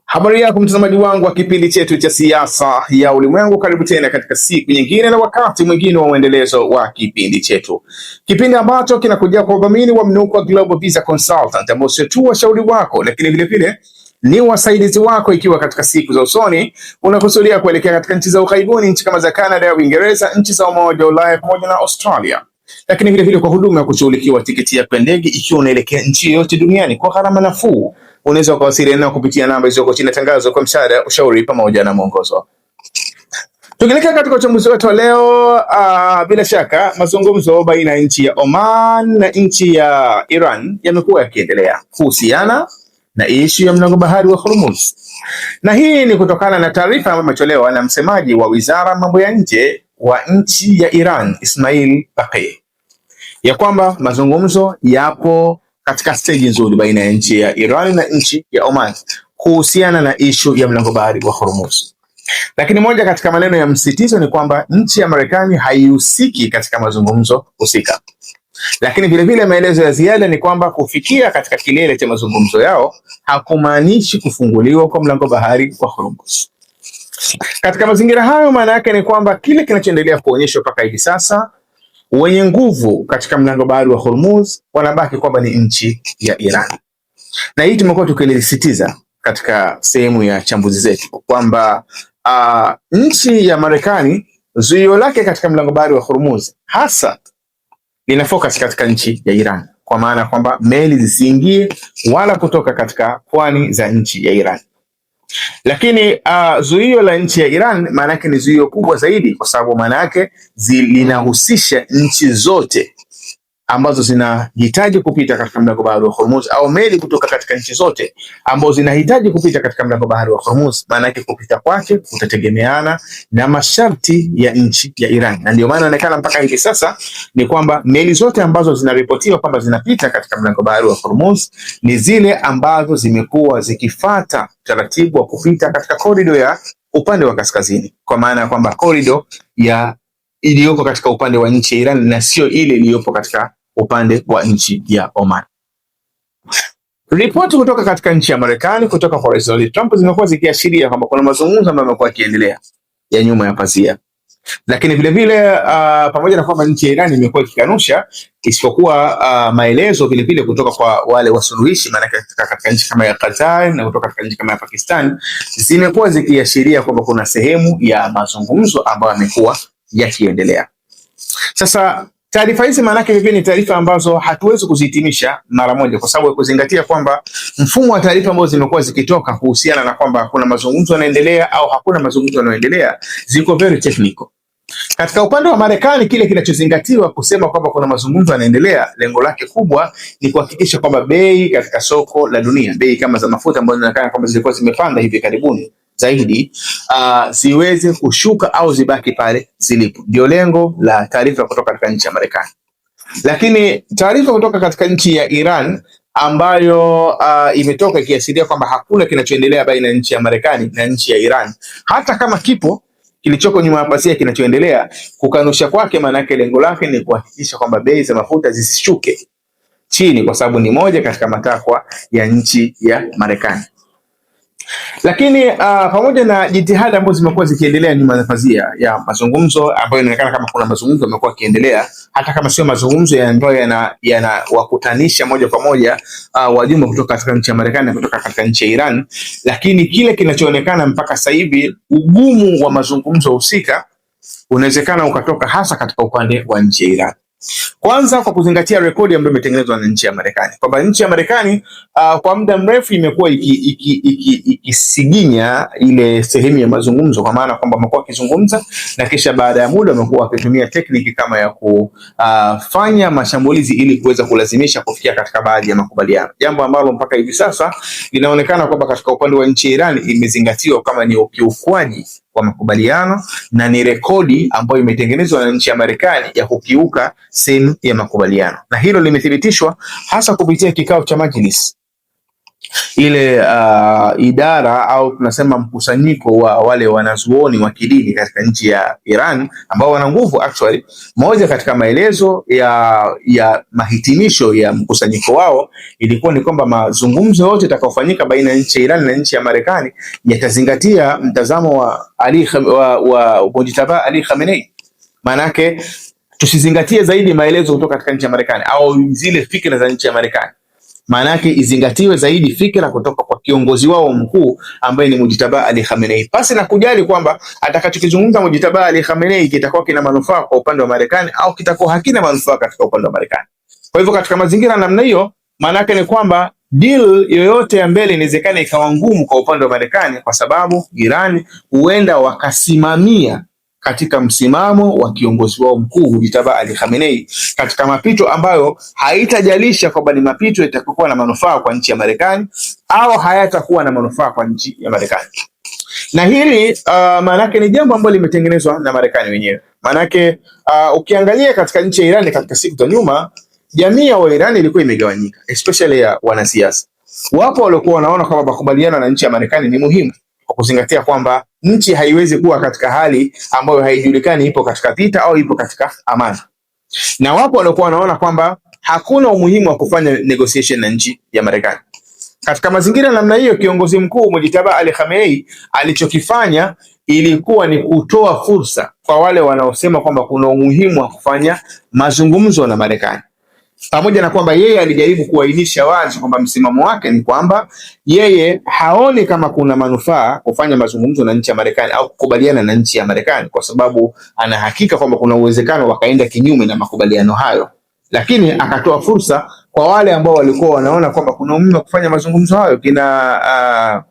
Habari yako mtazamaji wangu wa kipindi chetu cha siasa ya ulimwengu, karibu tena katika siku nyingine na wakati mwingine wa uendelezo wa kipindi chetu, kipindi ambacho kinakuja kwa udhamini wa Mnukwa Global Visa Consultant, ambao sio tu washauri wako lakini vile vile ni wasaidizi wako, ikiwa katika siku za usoni unakusudia kuelekea katika nchi za ughaibuni, nchi kama za Canada, Uingereza, nchi za Umoja wa Ulaya pamoja na Australia, lakini vile vile kwa huduma ya kushughulikiwa tiketi ya ndege ikiwa unaelekea nchi yoyote duniani kwa gharama nafuu. Unaweza kuwasiliana kupitia namba hizo chini ya tangazo kwa msaada, ushauri pamoja na mwongozo. Tukielekea katika uchambuzi wetu wa leo, bila shaka mazungumzo baina ya nchi ya Oman na nchi ya Iran yamekuwa yakiendelea kuhusiana na issue ya mlango bahari wa Hormuz. Na hii ni kutokana na taarifa ambayo imetolewa na msemaji wa Wizara mambo ya nje wa nchi ya Iran, Ismail Baqi, ya kwamba mazungumzo yapo katika stage nzuri baina ya nchi ya Iran na nchi ya Oman kuhusiana na issue ya mlango bahari wa Hormuz. Lakini moja katika maneno ya msitizo ni kwamba nchi ya Marekani haihusiki katika mazungumzo husika. Lakini vile vile maelezo ya ziada ni kwamba kufikia katika kilele cha mazungumzo yao hakumaanishi kufunguliwa kwa mlango bahari wa Hormuz. Katika mazingira hayo, maana yake ni kwamba kile kinachoendelea kuonyeshwa mpaka hivi sasa, wenye nguvu katika mlango bahari wa Hormuz wanabaki kwamba ni nchi ya Iran. Na hii tumekuwa tukilisitiza katika sehemu ya chambuzi zetu kwamba nchi ya Marekani zuio lake katika mlango bahari wa Hormuz hasa lina focus katika nchi ya Iran, kwa maana kwamba meli zisiingie wala kutoka katika pwani za nchi ya Iran. Lakini zuio la nchi ya Iran maana yake ni zuio kubwa zaidi, kwa sababu maana yake linahusisha nchi zote ambazo zinahitaji kupita katika mlango bahari wa Hormuz, au meli kutoka katika nchi zote ambazo zinahitaji kupita katika mlango bahari wa Hormuz. Maana yake kupita kwake kutategemeana na masharti ya nchi ya Iran, na ndio maana inaonekana mpaka hivi sasa ni kwamba meli zote ambazo zinaripotiwa kwamba zinapita katika mlango bahari wa Hormuz ni zile ambazo zimekuwa zikifuata taratibu wa kupita katika korido ya upande wa kaskazini, kwa maana ya kwamba korido ya iliyoko katika upande wa nchi ya Iran na sio ile iliyopo katika upande wa nchi ya Oman. Ripoti kutoka katika nchi ya Marekani kutoka kwa Rais Donald Trump zimekuwa zikiashiria kwamba kuna mazungumzo ambayo yamekuwa yakiendelea ya nyuma ya pazia. Lakini vile vile pamoja na kwamba nchi ya Iran imekuwa ikikanusha, isipokuwa maelezo vile vile kutoka kwa wale wasuluhishi, maana katika nchi kama ya Qatar na kutoka katika nchi kama ya Pakistan zimekuwa zikiashiria kwamba kuna sehemu ya mazungumzo ambayo yamekuwa yakiendelea. Sasa taarifa hizi maana yake hivi ni taarifa ambazo hatuwezi kuzihitimisha mara moja, kwa sababu ya kuzingatia kwamba mfumo wa taarifa ambazo zimekuwa zikitoka kuhusiana na kwamba kuna mazungumzo yanaendelea au hakuna mazungumzo yanaendelea ziko very technical. Katika upande wa Marekani, kile kinachozingatiwa kusema kwamba kuna mazungumzo yanaendelea, lengo lake kubwa ni kuhakikisha kwamba bei katika soko la dunia, bei kama za mafuta ambazo zinaonekana kwamba zilikuwa zimepanda hivi karibuni zaidi, ziweze kushuka au zibaki pale zilipo. Ndio lengo la taarifa kutoka katika nchi ya Marekani. Lakini taarifa kutoka katika nchi ya Iran ambayo imetoka ikiashiria kwamba hakuna kinachoendelea baina ya nchi ya Marekani na nchi ya Iran, hata kama kipo kilichoko nyuma ya pazia kinachoendelea, kukanusha kwake maana yake lengo lake ni kuhakikisha kwamba bei za mafuta zisishuke chini, kwa sababu ni moja katika matakwa ya nchi ya Marekani. Lakini pamoja na jitihada ambazo zimekuwa zikiendelea nyuma ya pazia ya mazungumzo ambayo inaonekana kama kuna mazungumzo yamekuwa yakiendelea, hata kama sio mazungumzo ambayo yanawakutanisha moja kwa moja wajumbe kutoka katika nchi ya Marekani na kutoka katika nchi ya Iran, lakini kile kinachoonekana mpaka sasa hivi, ugumu wa mazungumzo husika unawezekana ukatoka hasa katika upande wa nchi ya Iran. Kwanza kwa kuzingatia rekodi ambayo imetengenezwa na nchi ya Marekani, kwamba nchi ya Marekani kwa muda mrefu imekuwa ikisiginya ile sehemu ya mazungumzo, kwa maana kwamba wamekuwa wakizungumza na kisha baada ya muda wamekuwa wakitumia tekniki kama ya kufanya mashambulizi ili kuweza kulazimisha kufikia katika baadhi ya makubaliano, jambo ambalo mpaka hivi sasa linaonekana kwamba katika upande wa nchi ya Iran imezingatiwa kama ni ukiukwaji wa makubaliano na ni rekodi ambayo imetengenezwa na nchi ya Marekani ya kukiuka sehemu ya makubaliano, na hilo limethibitishwa hasa kupitia kikao cha Majlis ile idara au tunasema mkusanyiko wa wale wanazuoni wa kidini katika nchi ya Iran ambao wana nguvu actually. Moja katika maelezo ya mahitimisho ya mkusanyiko wao ilikuwa ni kwamba mazungumzo yote yatakayofanyika baina ya nchi ya Iran na nchi ya Marekani yatazingatia mtazamo wa Mujtaba Ali Khamenei. Maanake tusizingatie zaidi maelezo kutoka katika nchi ya Marekani au zile fikra za nchi ya Marekani. Maana yake izingatiwe zaidi fikra kutoka kwa kiongozi wao mkuu ambaye ni Mujtaba Ali Khamenei, pasi na kujali kwamba atakachokizungumza Mujtaba Ali Khamenei kitakuwa kina manufaa kwa upande wa Marekani au kitakuwa hakina manufaa katika upande wa Marekani. Kwa hivyo katika mazingira namna hiyo, maana yake ni kwamba deal yoyote ya mbele inawezekana ikawa ngumu kwa upande wa Marekani, kwa sababu Iran huenda wakasimamia katika msimamo wa kiongozi wao mkuu Mujtaba Ali Khamenei katika mapito ambayo haitajalisha kwamba ni mapito yatakuwa na manufaa kwa nchi ya Marekani au hayatakuwa na manufaa kwa nchi ya Marekani. Na hili maanake ni jambo ambalo limetengenezwa na Marekani wenyewe. Maanake ukiangalia katika nchi ya Iran katika siku za nyuma, jamii ya Iran ilikuwa imegawanyika, especially ya wanasiasa. Wapo waliokuwa wanaona kwamba makubaliano na nchi ya Marekani ni muhimu kwa kuzingatia kwamba nchi haiwezi kuwa katika hali ambayo haijulikani ipo katika vita au ipo katika amani. Na wapo waliokuwa wanaona kwamba hakuna umuhimu wa kufanya negotiation na nchi ya Marekani. Katika mazingira namna hiyo, kiongozi mkuu Mujtaba Ali Khamenei alichokifanya ilikuwa ni kutoa fursa kwa wale wanaosema kwamba kuna umuhimu wa kufanya mazungumzo na Marekani. Pamoja na kwamba yeye alijaribu kuainisha wazi kwamba msimamo wake ni kwamba yeye haoni kama kuna manufaa kufanya mazungumzo na nchi ya Marekani au kukubaliana na nchi ya Marekani, kwa sababu ana hakika kwamba kuna uwezekano wakaenda kinyume na makubaliano hayo, lakini akatoa fursa kwa wale ambao walikuwa wanaona kwamba kuna umuhimu wa kufanya mazungumzo hayo, kina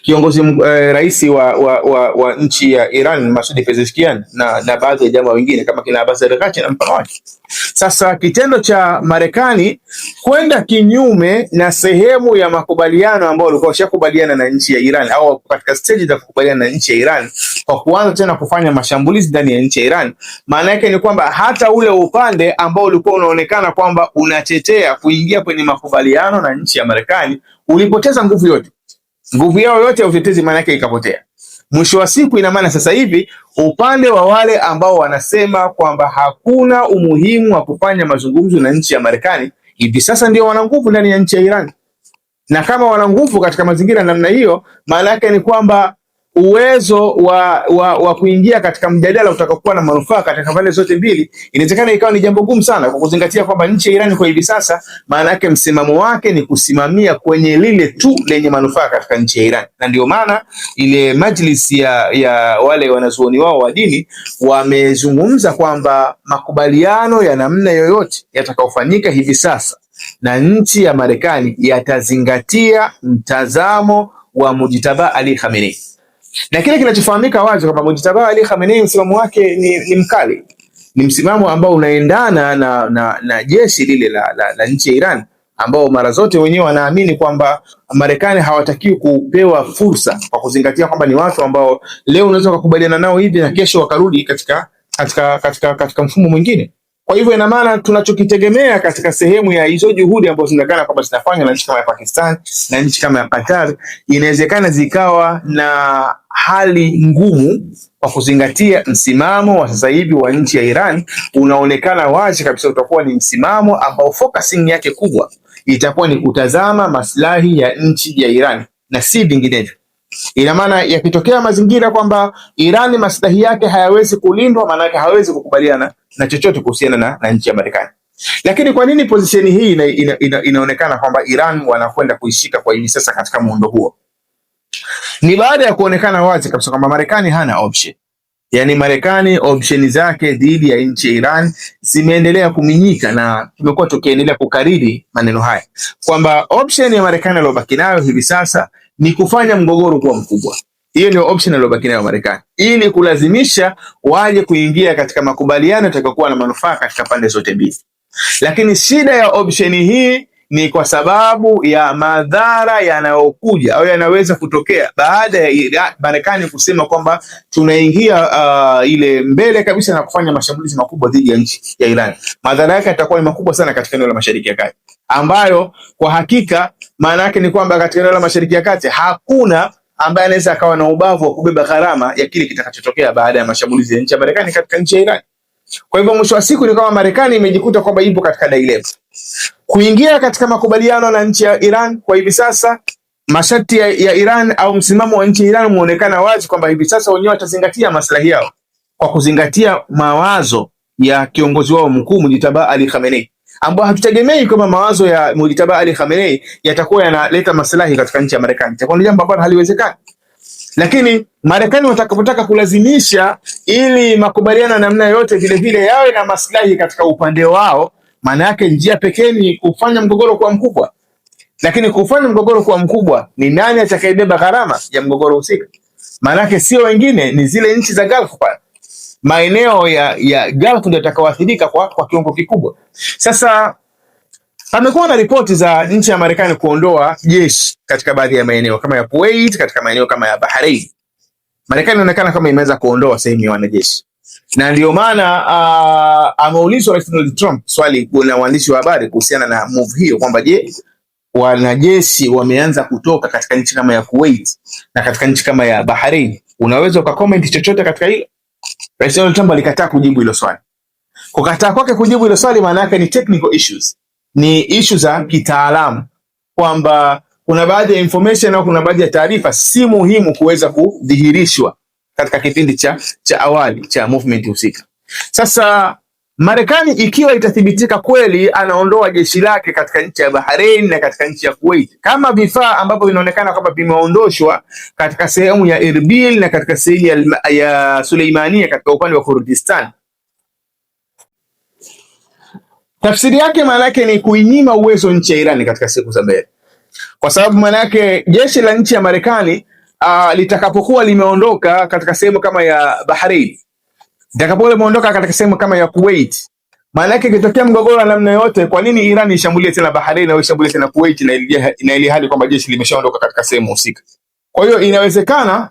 kiongozi rais wa nchi ya Iran Masoud Pezeshkian na baadhi ya jamaa wengine kama kina Abbas Araghchi na mfano wake. Sasa kitendo cha Marekani kwenda kinyume na sehemu ya makubaliano ambayo walikuwa washakubaliana na nchi ya Iran au katika stage za kukubaliana na nchi ya Iran kwa kuanza tena kufanya mashambulizi ndani ya nchi ya Iran, maana yake ni kwamba hata ule upande ambao ulikuwa unaonekana kwamba unatetea kuingia kwenye makubaliano na nchi ya Marekani ulipoteza nguvu yote. Nguvu yao yote ya utetezi maana yake ikapotea. Mwisho wa siku, ina maana sasa hivi upande wa wale ambao wanasema kwamba hakuna umuhimu wa kufanya mazungumzo na nchi ya Marekani, hivi sasa ndio wana nguvu ndani ya nchi ya Iran. Na kama wana nguvu katika mazingira namna hiyo, maana yake ni kwamba uwezo wa kuingia katika mjadala utakaokuwa na manufaa katika pande zote mbili inawezekana ikawa ni jambo gumu sana, kwa kuzingatia kwamba nchi ya Iran kwa hivi sasa maana yake msimamo wake ni kusimamia kwenye lile tu lenye manufaa katika nchi ya Iran. Na ndio maana ile majlis ya wale wanazuoni wao wa dini wamezungumza kwamba makubaliano ya namna yoyote yatakayofanyika hivi sasa na nchi ya Marekani yatazingatia mtazamo wa Mujtaba Ali Khamenei. Na kile kinachofahamika wazi kwamba Mujtaba Ali Khamenei msimamo wake ni mkali. Ni msimamo ambao unaendana na jeshi lile la nchi ya Iran, ambao mara zote wenyewe wanaamini kwamba Marekani hawatakiwi kupewa fursa, kwa kuzingatia kwamba ni watu ambao leo unaweza kukubaliana nao hivi na kesho wakarudi katika mfumo mwingine. Kwa hivyo ina maana tunachokitegemea katika sehemu ya hizo juhudi ambazo zinaonekana kwamba zinafanywa na nchi kama ya Pakistan na nchi kama ya Qatar, inawezekana zikawa na hali ngumu, kwa kuzingatia msimamo wa sasa hivi wa nchi ya Iran unaonekana wazi kabisa utakuwa ni msimamo ambao focusing yake kubwa itakuwa ni kutazama maslahi ya nchi ya Iran na si vinginevyo. Ina maana yakitokea mazingira kwamba Iran maslahi yake hayawezi kulindwa, maana yake hawezi kukubaliana na chochote kuhusiana na nchi ya Marekani. Lakini kwa nini position hii inaonekana kwamba Iran wanakwenda kuishika kwa hivi sasa katika muundo huo? Ni baada ya kuonekana wazi kabisa kwamba Marekani hana option. Yaani Marekani option zake dhidi ya nchi ya Iran zimeendelea kuminyika, na tumekuwa tukiendelea kukariri maneno haya kwamba option ya Marekani aliyobaki nayo hivi sasa ni kufanya mgogoro kuwa mkubwa. Hiyo ndio option aliyobaki nayo Marekani, ili kulazimisha waje kuingia katika makubaliano yatakayokuwa na manufaa katika pande zote mbili. Lakini shida ya option hii ni kwa sababu ya madhara yanayokuja au yanaweza kutokea baada ya Marekani kusema kwamba tunaingia ile mbele kabisa na kufanya mashambulizi makubwa dhidi ya nchi ya Iran. Madhara yake yatakuwa ni makubwa sana katika eneo la Mashariki ya Kati, ambayo kwa hakika maana yake ni kwamba katika eneo la Mashariki ya Kati hakuna ambaye anaweza akawa na ubavu wa kubeba gharama ya kile kitakachotokea baada ya mashambulizi ya nchi ya Marekani katika nchi ya Iran. Kwa hivyo mwisho wa siku ni kama Marekani imejikuta kwamba ipo katika dilemma. Kuingia katika makubaliano na nchi ya Iran kwa hivi sasa, masharti ya Iran au msimamo wa nchi ya Iran umeonekana wazi kwamba hivi sasa wenyewe watazingatia maslahi yao kwa kuzingatia mawazo ya kiongozi wao mkuu Mujtaba Ali Khamenei, ambao hatutegemei kwamba mawazo ya Mujtaba Ali Khamenei yatakuwa yanaleta maslahi katika nchi ya Marekani. Itakuwa ni jambo ambalo haliwezekani. Lakini Marekani watakapotaka kulazimisha ili makubaliano namna yote vile vile yawe na maslahi katika upande wao, maana yake njia pekee ni kufanya mgogoro kuwa mkubwa. Lakini kufanya mgogoro kuwa mkubwa, ni nani atakayebeba gharama ya mgogoro husika? Maana yake sio wengine, ni zile nchi za Gulf pale. Maeneo ya Gulf ndio yatakayoathirika kwa kiwango kikubwa. Sasa pamekuwa na ripoti za nchi ya Marekani kuondoa jeshi katika baadhi ya maeneo kama ya Kuwait, katika maeneo kama ya Bahrain. Marekani inaonekana kama imeweza kuondoa sehemu ya wanajeshi. Na ndio maana ameulizwa Rais Donald Trump swali na waandishi wa habari kuhusiana na move hiyo kwamba je, wanajeshi wameanza kutoka katika nchi kama ya Kuwait na katika nchi kama ya Bahrain. Unaweza ukacomment chochote katika hilo? Rais Donald Trump alikataa kujibu hilo swali. Kukataa kwake kujibu hilo swali maana yake ni technical issues. Ni issues za kitaalamu kwamba kuna baadhi ya information au kuna baadhi ya taarifa si muhimu kuweza kudhihirishwa katika kipindi cha awali cha movement husika. Sasa Marekani ikiwa itathibitika kweli anaondoa jeshi lake katika nchi ya Bahrain na katika nchi ya Kuwait, kama vifaa ambavyo vinaonekana kwamba vimeondoshwa katika sehemu ya Erbil na katika sehemu ya Suleimania katika upande wa Kurdistan, tafsiri yake maana yake ni kuinyima uwezo nchi ya Iran katika siku za mbele. Kwa sababu maana yake jeshi la nchi ya Marekani litakapokuwa limeondoka katika sehemu kama ya Bahrain, litakapokuwa limeondoka katika sehemu kama ya Kuwait, maana yake ikitokea mgogoro wa namna yote, kwa nini Iran ishambulie tena Bahrain au ishambulie tena Kuwait na ili hali kwamba jeshi limeshaondoka katika sehemu husika? Kwa hiyo inawezekana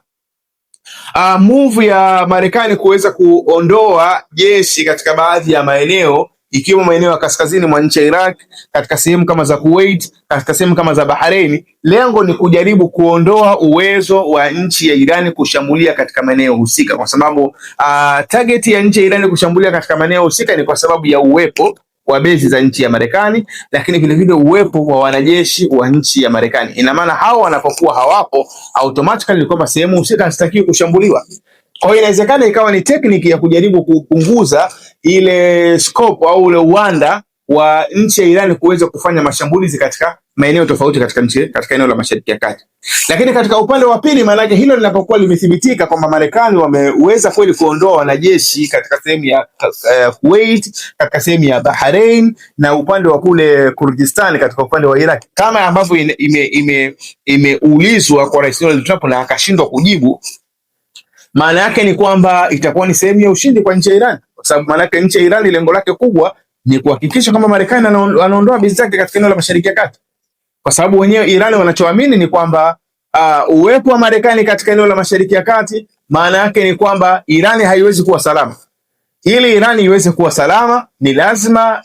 move ya Marekani kuweza kuondoa jeshi katika baadhi ya maeneo ikiwemo maeneo ya kaskazini mwa nchi ya Iraq, katika sehemu kama za Kuwait, katika sehemu kama za Bahrain, lengo ni kujaribu kuondoa uwezo wa nchi ya Iran kushambulia katika maeneo husika, kwa sababu target ya nchi ya Iran kushambulia katika maeneo husika ni kwa sababu ya uwepo wa bezi za nchi ya Marekani, lakini vile vile uwepo wa wanajeshi wa nchi ya Marekani. Ina maana hao wanapokuwa hawapo, automatically ni kwamba sehemu husika hazitakiwi kushambuliwa. Kwa hiyo inawezekana ikawa ni tekniki ya kujaribu kupunguza ile scope au ule uwanda wa nchi ya Iran kuweza kufanya mashambulizi katika maeneo tofauti katika eneo la Mashariki ya Kati. Lakini katika upande wa pili, maana yake hilo linapokuwa limethibitika kwamba Marekani wameweza kweli kuondoa wanajeshi katika sehemu ya Kuwait, katika sehemu ya Bahrain na upande wa kule Kurdistan katika upande wa Iraq, kama ambavyo imeulizwa kwa Rais Donald Trump na akashindwa kujibu, maana yake ni kwamba itakuwa ni sehemu ya ushindi kwa nchi ya Iran, kwa sababu maana yake nchi ya Iran lengo lake kubwa ni kuhakikisha kwamba Marekani anaondoa bezi zake katika eneo la Mashariki ya Kati, kwa sababu wenyewe Iran wanachoamini ni kwamba uwepo wa Marekani katika eneo la Mashariki ya Kati maana yake ni kwamba Iran haiwezi kuwa salama. Ili Iran iweze kuwa salama ni lazima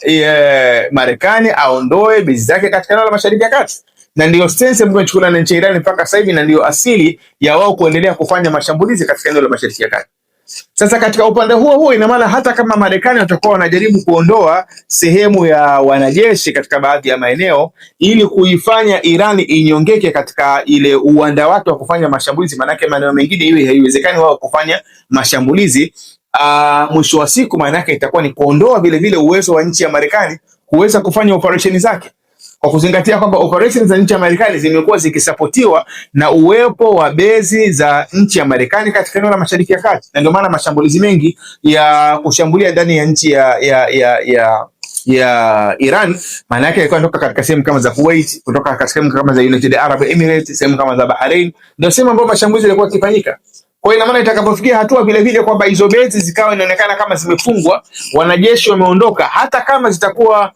Marekani aondoe bezi zake katika eneo la Mashariki ya Kati, na ndio stance ambayo inachukuliwa na nchi ya Iran mpaka sasa hivi, na ndio asili ya wao kuendelea kufanya mashambulizi katika eneo la Mashariki ya Kati. Sasa katika upande huo ina maana hata kama Marekani watakuwa wanajaribu kuondoa sehemu ya wanajeshi katika baadhi ya maeneo ili kuifanya Iran inyongeke katika ile uwanda wake wa kufanya mashambulizi, manake maeneo mengine iwe haiwezekani wao kufanya mashambulizi, mwisho wa siku maana yake itakuwa ni kuondoa vile vile uwezo wa nchi ya Marekani kuweza kufanya operation zake, kwa kuzingatia kwamba operations za nchi ya Marekani zimekuwa zikisapotiwa na uwepo wa bezi za nchi ya Marekani katika eneo la Mashariki ya Kati. Na ndio maana mashambulizi mengi ya kushambulia ndani ya nchi ya Iran maana yake ilikuwa kutoka katika sehemu kama za Kuwait, kutoka katika sehemu kama za United Arab Emirates, sehemu kama za Bahrain, ndio sehemu ambapo mashambulizi yalikuwa yakifanyika. Kwa hiyo ina maana itakapofikia hatua vile vile kwamba hizo bezi zikawa inaonekana kama zimefungwa, wanajeshi wameondoka, hata kama zitakuwa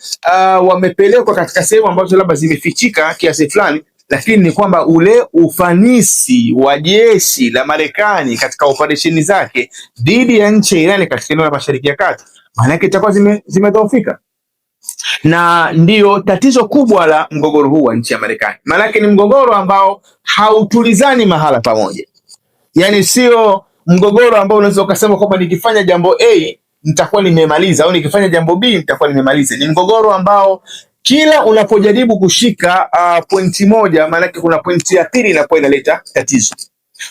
wamepelekwa katika sehemu ambazo labda zimefichika kiasi fulani, lakini ni kwamba ule ufanisi wa jeshi la Marekani katika operesheni zake dhidi ya nchi ya Iran katika eneo la Mashariki ya Kati maana yake itakuwa zimedhoofika. na ndiyo tatizo kubwa la mgogoro huu wa nchi ya Marekani. Maanake ni mgogoro ambao hautulizani mahala pamoja, yani sio mgogoro ambao unaweza ukasema kwamba nikifanya jambo A nitakuwa nimemaliza au nikifanya jambo B nitakuwa nimemaliza. Ni mgogoro ambao kila unapojaribu kushika pointi moja, maanake kuna pointi ya pili inakuwa inaleta tatizo.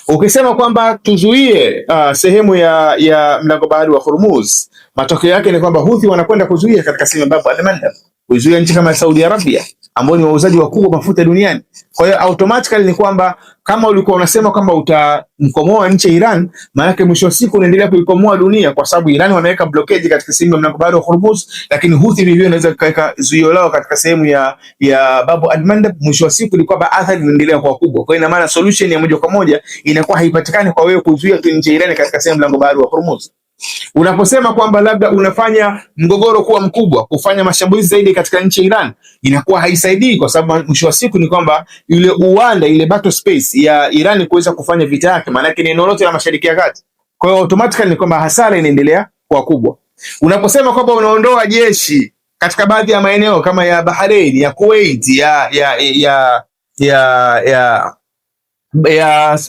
Ukisema kwamba tuzuie sehemu ya mlango bahari wa Hormuz, matokeo yake ni kwamba Houthi wanakwenda kuzuia katika sehemu ya Bab al-Mandab, kuzuia nchi kama Saudi Arabia ambao ni wauzaji wakubwa mafuta duniani. Kwa hiyo automatically ni kwamba kama ulikuwa unasema kwamba utamkomoa nchi ya Iran, maana yake mwisho wa siku unaendelea kuikomoa dunia, kwa sababu Iran wameweka blockade katika sehemu ya mlango bahari wa Hormuz, lakini Houthi vivyo inaweza kuweka zuio lao katika sehemu ya Bab al-Mandab. Mwisho wa siku ni kwamba athari inaendelea kwa kubwa. Kwa hiyo ina maana solution ya moja kwa moja inakuwa haipatikani kwa wewe kuzuia tu nchi ya Iran katika sehemu ya mlango bahari wa Hormuz. Unaposema kwamba labda unafanya mgogoro kuwa mkubwa, kufanya mashambulizi zaidi katika nchi ya Iran, inakuwa haisaidii, kwa sababu mwisho wa siku ni kwamba ile uwanda, ile battle space ya Iran kuweza kufanya vita yake, maana yake ni eneo lote la Mashariki ya Kati. Kwa hiyo automatically ni kwamba hasara inaendelea kuwa kubwa. Unaposema kwamba unaondoa jeshi katika baadhi ya maeneo kama ya Bahrain, ya Kuwait, ya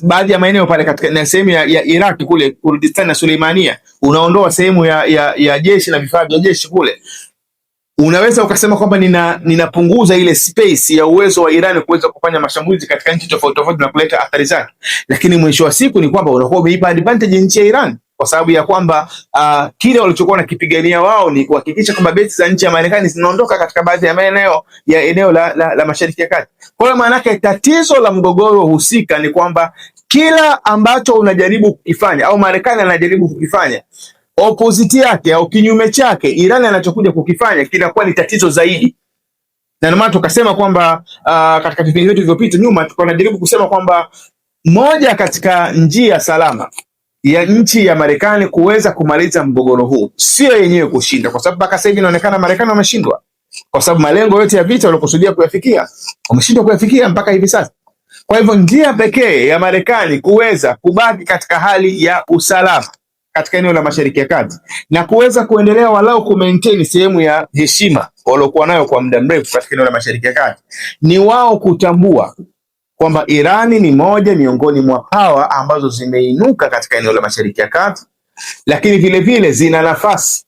baadhi ya maeneo pale katika sehemu ya Iraq kule Kurdistan na Suleimania, unaondoa sehemu ya jeshi na vifaa vya jeshi kule, unaweza ukasema kwamba ninapunguza ile space ya uwezo wa Iran kuweza kufanya mashambulizi katika nchi tofauti tofauti na kuleta athari zake, lakini mwisho wa siku ni kwamba unakuwa umeipa advantage nchi ya Iran, kwa sababu ya kwamba kile walichokuwa wanakipigania wao ni kuhakikisha kwamba besi za nchi ya Marekani zinaondoka katika baadhi ya maeneo ya eneo la Mashariki ya Kati. Kwa hiyo maana yake tatizo la mgogoro husika ni kwamba kila ambacho unajaribu kukifanya au Marekani anajaribu kukifanya, opposite yake au kinyume chake Iran anachokuja kukifanya kinakuwa ni tatizo zaidi. Na ndio maana tukasema kwamba katika vipindi vyetu vilivyopita nyuma tulikuwa tunajaribu kusema kwamba moja katika njia salama ya nchi ya Marekani kuweza kumaliza mgogoro huu sio yenyewe kushinda, kwa sababu mpaka sasa hivi inaonekana Marekani wameshindwa, kwa sababu malengo yote ya vita walikusudia kuyafikia wameshindwa kuyafikia mpaka hivi sasa. Kwa hivyo njia pekee ya Marekani kuweza kubaki katika hali ya usalama katika eneo la Mashariki ya Kati na kuweza kuendelea walau kumaintain sehemu ya heshima waliokuwa nayo kwa muda mrefu katika eneo la Mashariki ya Kati ni wao kutambua kwamba Irani ni moja miongoni mwa power ambazo zimeinuka katika eneo la Mashariki ya Kati, lakini vile vile zina nafasi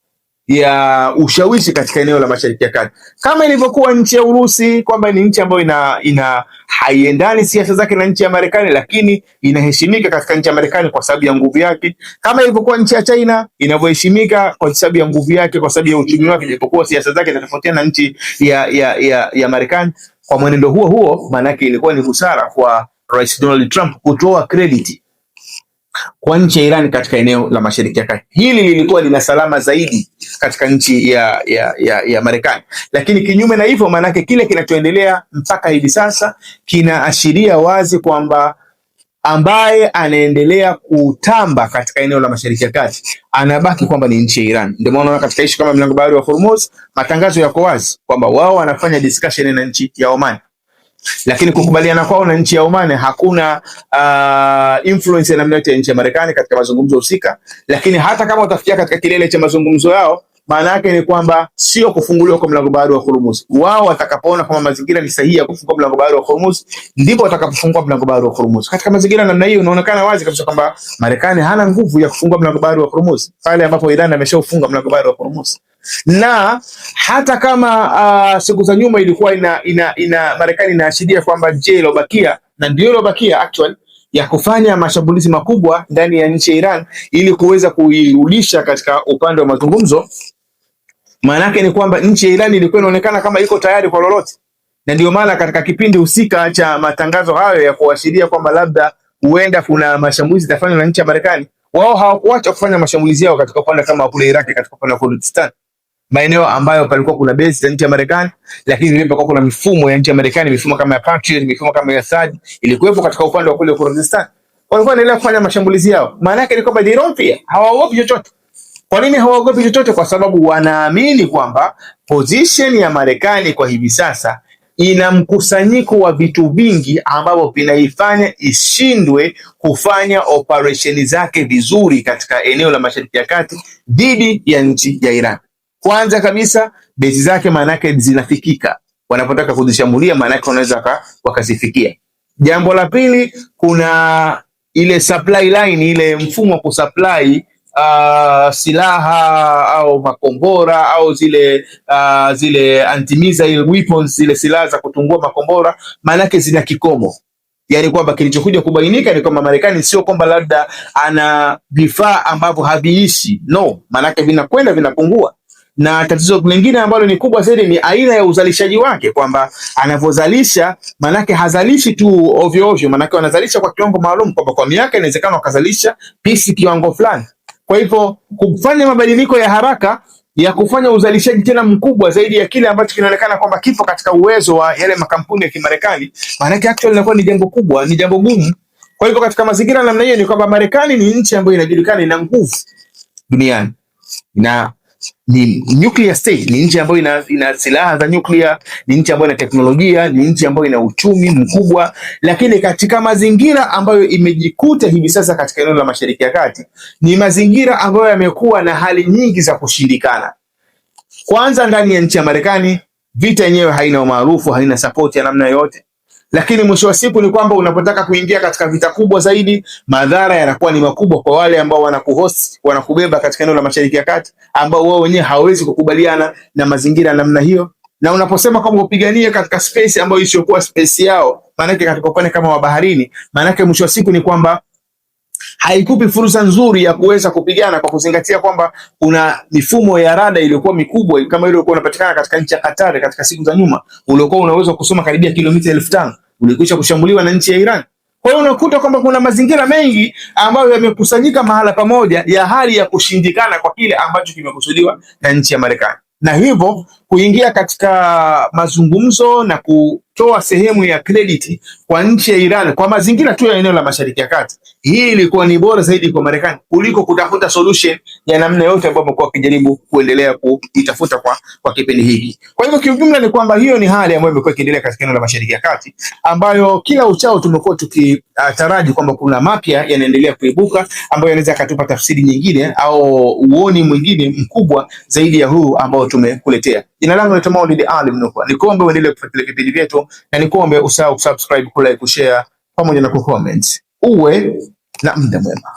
ya ushawishi katika eneo la Mashariki ya Kati, kama ilivyokuwa nchi ya Urusi kwamba ni nchi ambayo ina haiendani siasa zake na nchi ya Marekani, lakini inaheshimika katika nchi ya Marekani kwa sababu ya nguvu yake, kama ilivyokuwa nchi ya China inavyoheshimika kwa sababu ya nguvu yake, kwa sababu ya uchumi wake, japokuwa siasa zake zinatofautiana na nchi ya Marekani. Kwa mwenendo huo maana yake ilikuwa ni busara kwa Rais Donald Trump kutoa credit kwa nchi ya Iran katika eneo la Mashariki ya Kati. Hili lilikuwa lina salama zaidi katika nchi ya Marekani. Lakini kinyume na hivyo, maana yake kile kinachoendelea mpaka hivi sasa kinaashiria wazi kwamba ambaye anaendelea kutamba katika eneo la Mashariki ya Kati anabaki kwamba ni nchi ya Iran. Ndio maana katika issue kama mlango bahari wa Hormuz matangazo yako wazi kwamba wao wanafanya discussion na nchi ya Oman, lakini kukubaliana kwao na nchi ya Oman hakuna influence ya namna yote ya nchi ya Marekani katika mazungumzo husika. Lakini hata kama utafikia katika kilele cha mazungumzo yao, maana yake ni kwamba sio kufunguliwa kwa mlango bahari wa Hormuz. Wao watakapoona kama mazingira ni sahihi ya kufungua mlango bahari wa Hormuz, ndipo watakapofungua mlango bahari wa Hormuz. Katika mazingira namna hiyo, unaonekana wazi kabisa kwamba Marekani hana nguvu ya kufungua mlango bahari wa Hormuz pale ambapo Iran ameshaufunga mlango bahari wa Hormuz. Na hata kama siku za nyuma ilikuwa Marekani inaashiria kwamba njia iliyobakia na ndio iliyobakia actually ya kufanya mashambulizi makubwa ndani ya nchi ya Iran ili kuweza kuirudisha katika upande wa mazungumzo, maana yake ni kwamba nchi ya Iran ilikuwa inaonekana kama iko tayari kwa lolote. Na ndio maana katika kipindi husika cha matangazo hayo ya kuashiria kwamba labda huenda kuna mashambulizi yatafanywa na nchi ya Marekani, wao hawakuacha kufanya mashambulizi yao katika upande kama kule Iraq, katika upande wa Kurdistan, maeneo ambayo palikuwa kuna base za nchi ya Marekani, lakini vile palikuwa kuna mifumo ya nchi ya Marekani, mifumo kama ya Patriot, mifumo kama ya THAAD ilikuwepo katika upande wa kule Kurdistan. Walikuwa wanaendelea kufanya mashambulizi yao. Maana yake ni kwamba they don't fear, hawaogopi chochote. Kwa nini hawaogopi chochote? Kwa sababu wanaamini kwamba position ya Marekani kwa hivi sasa ina mkusanyiko wa vitu vingi ambavyo vinaifanya ishindwe kufanya operesheni zake vizuri katika eneo la Mashariki ya Kati dhidi ya nchi ya Iran. Kwanza kabisa base zake maana yake zinafikika, wanapotaka kuzishambulia maana yake wanaweza wakazifikia. Jambo la pili, kuna ile supply line, ile mfumo wa kusupply silaha au makombora au zile anti-missile weapons, zile silaha za kutungua makombora, maana yake zina kikomo. Yani kwamba kilichokuja kubainika ni kwamba Marekani sio kwamba labda ana vifaa ambavyo haviishi, no, maana yake vinakwenda vinapungua. Na tatizo lingine ambalo ni kubwa zaidi ni aina ya uzalishaji wake, kwamba anavyozalisha manake hazalishi tu ovyo ovyo, manake wanazalisha kwa kiwango maalum, kwamba kwa miaka inawezekana wakazalisha pisi kiwango fulani. Kwa hivyo kufanya mabadiliko ya haraka ya kufanya uzalishaji tena mkubwa zaidi ya kile ambacho kinaonekana kwamba kipo katika uwezo wa yale makampuni ya Kimarekani, manake actually inakuwa ni jambo kubwa, ni jambo gumu. Kwa hivyo katika mazingira namna hiyo ni kwamba Marekani ni nchi ambayo inajulikana ina nguvu duniani, na ni nuclear state, ni nchi ambayo ina silaha za nuclear, ni nchi ambayo ina teknolojia, ni nchi ambayo ina uchumi mkubwa, lakini katika mazingira ambayo imejikuta hivi sasa katika eneo la Mashariki ya Kati, ni mazingira ambayo yamekuwa na hali nyingi za kushindikana. Kwanza, ndani ya nchi ya Marekani vita yenyewe haina umaarufu, haina support ya namna yoyote. Lakini mwisho wa siku ni kwamba unapotaka kuingia katika vita kubwa zaidi, madhara yanakuwa ni makubwa kwa wale ambao wanakuhost, wanakubeba katika eneo la Mashariki ya Kati, ambao wao wenyewe hawawezi kukubaliana na mazingira namna hiyo. Na unaposema kama upiganie katika space ambayo isiyokuwa space yao, maana yake katika upande kama wa baharini, maana yake mwisho wa siku ni kwamba haikupi fursa nzuri ya kuweza kupigana, kwa kuzingatia kwamba kuna mifumo ya rada iliyokuwa mikubwa kama ile ilikuwa inapatikana katika nchi ya Qatar katika siku za nyuma, uliokuwa unaweza kusoma karibia kilomita 1500, ulikwisha kushambuliwa na nchi ya Iran. Kwa hiyo unakuta kwamba kuna mazingira mengi ambayo yamekusanyika mahala pamoja ya hali ya kushindikana kwa kile ambacho kimekusudiwa na nchi ya Marekani, na hivyo kuingia katika mazungumzo na kutoa sehemu ya credit kwa nchi ya Iran kwa mazingira tu ya eneo la Mashariki ya Kati. Hii ilikuwa ni bora zaidi kwa Marekani kuliko kutafuta solution ya namna yote ambayo wamekuwa wakijaribu kuendelea kuitafuta kwa kipindi hiki. Kwa hivyo kiujumla ni kwamba hiyo ni hali ambayo imekuwa ikiendelea katika eneo la Mashariki ya Kati, ambayo kila uchao tumekuwa tukitaraji kwamba kuna mapya yanaendelea kuibuka ambayo yanaweza kutupa tafsiri nyingine au uoni mwingine mkubwa zaidi ya huu ambao tumekuletea. Jina langu ni Maulid Ali Mnukwa. Nikuombe uendelee kufuatilia vipindi vyetu, na nikuombe usahau kusubscribe, kulike, kushare pamoja na kucomment. Uwe na muda mwema.